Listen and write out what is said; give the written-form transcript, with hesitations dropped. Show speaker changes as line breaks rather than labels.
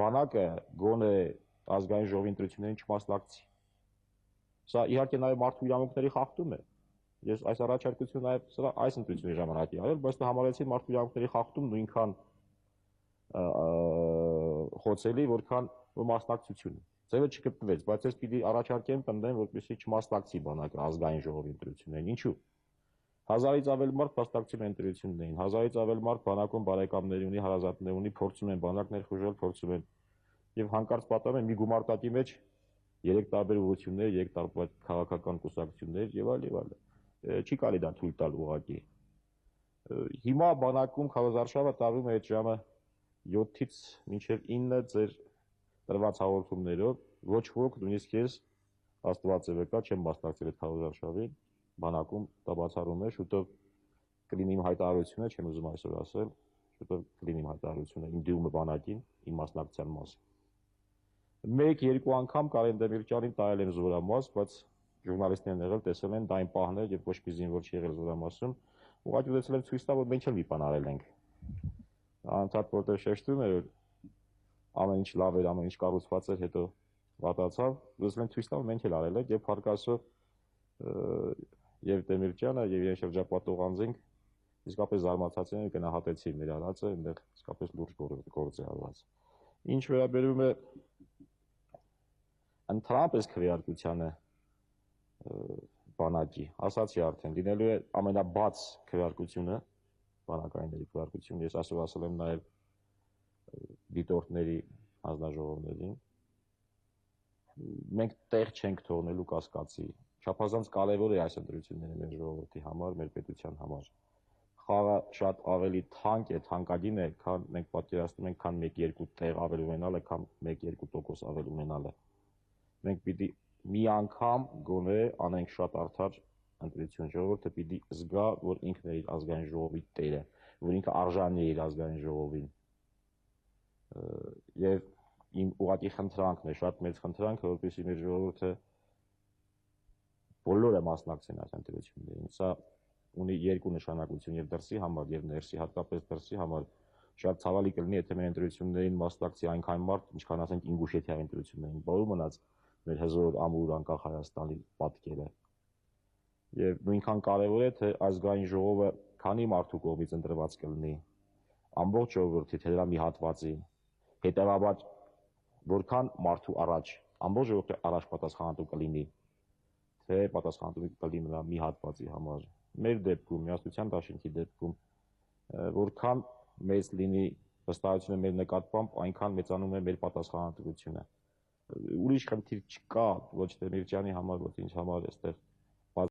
բանակը գոնե ազգային ժողովի ընտրություններին չմասնակցի։ Սա իհարկե նաև մարդու իրավունքների խախտում է։ Ես այս առաջարկությունը նաև սրա այս ընտրությունների ժամանակ արել, բայց դա համարեցի մարդու իրավունքների խախտում նույնքան խոցելի, որքան մասնակցությունը։ Ձևը չգտնվեց, բայց ես պիտի առաջարկեմ պնդեմ, որպեսզի չմասնակցի բանակը ազգային ժողովի ընտրություններին։ Ինչու՞։ 1000-ից ավել մարդ մասնակցել են ընտրություններին, 1000-ից ավել մարդ բանակում բարեկամներ ունի, հարազատներ ունի, փորձում են բանակ ներխուժել, փորձում են եւ հանկարծ պատահում է մի գումարտակի մեջ 3 տարբեր ուղղություններ, 3 տարբեր քաղաքական կուսակցություններ եւ այլ։ Չի կարելի դա թույլ տալ ուղղակի։ Հիմա բանակում խաղազարշավը տարվում է այդ ժամը 7-ից մինչև 9 ձեր տրված հաղորդումներով, ոչ ոք նույնիսկ ես Աստված է վկա չեմ մասնակցել այդ խաղազարշավին, բանակում դա բացառում է, շուտով կլինի իմ հայտարարությունը, չեմ ուզում այսօր ասել, շուտով կլինի իմ հայտարարությունը, իմ դիմումը բանակին, իմ մասնակցության մասին։ 1-2 անգամ Կարեն Դեմիրճյանին տայել են զորամաս, բայց ժուրնալիստներն եղել տեսել են դա այն պահն է, երբ ոչ մի զինվոր չի եղել զորամասում, ուղղակի ուզեցել եմ ցույց տալ, որ մենք էլ մի բան արել ենք։ Անընդհատ որտեղ շեշտում է, որ ամեն ինչ լավ էր, ամեն ինչ կառուցված էր, հետո վատացավ, ուզեցել եմ ցույց տալ, մենք էլ արել ենք եւ փառքասով եւ Դեմիրճյանը եւ իրեն շրջապատող անձինք իսկապես զարմացած են, գնահատեցին մեր արածը, այնտեղ իսկապես լուրջ գործ է արված։ Ինչ վերաբերում է ընդհանրապես քվեարկությանը բանակի, ասացի արդեն, լինելու է ամենաբաց քվեարկությունը, բանակայինների քվեարկությունը, ես այսօր ասել եմ նաև դիտորդների հանձնաժողովներին, մենք տեղ չենք թողնելու կասկածի, չափազանց կարևոր է այս ընտրությունները մեր ժողովրդի համար, մեր պետության համար, խաղը շատ ավելի թանկ է, թանկագին է, քան մենք պատկերացնում ենք, քան 1-2 տեղ ավել ունենալը, քան 1-2% ավել ունենալը, մենք պիտի մի անգամ գոնե անենք շատ արդար ընտրություն, ժողովուրդը պիտի զգա, որ ինքն է իր ազգային ժողովի տերը, որ ինքը արժանի է իր ազգային ժողովին։ Եվ իմ ուղղակի խնդրանքն է, շատ մեծ խնդրանք, որպեսզի մեր ժողովուրդը բոլորը մասնակցեն այս ընտրություններին։ Սա ունի երկու նշանակություն եւ դրսի համար եւ ներսի, հատկապես դրսի համար շատ ցավալի կլինի, եթե մեր ընտրություններին մասնակցի այնքան մարդ, ինչքան ասենք Ինգուշեթիայի ընտրություններին, բողու մնաց մեր հզոր ամուր անկախ Հայաստանի պատկերը։ Եվ նույնքան կարևոր է, թե ազգային ժողովը քանի մարդու կողմից ընտրված կլինի, ամբողջ ժողովրդի թե դրա մի հատվածի, հետևաբար որքան մարդու առաջ, ամբողջ ժողովրդի առաջ պատասխանատու կլինի, թե պատասխանատու կլինի նրա մի հատվածի համար։ Մեր դեպքում, Միասնության դաշինքի դեպքում, որքան մեծ լինի վստահությունը մեր նկատմամբ, այնքան մեծանում է մեր պատասխանատվությունը։ Ուրիշ խնդիր չկա, ոչ թե Դեմիրճյանի համար, ոչ թե ինձ համար, այստեղ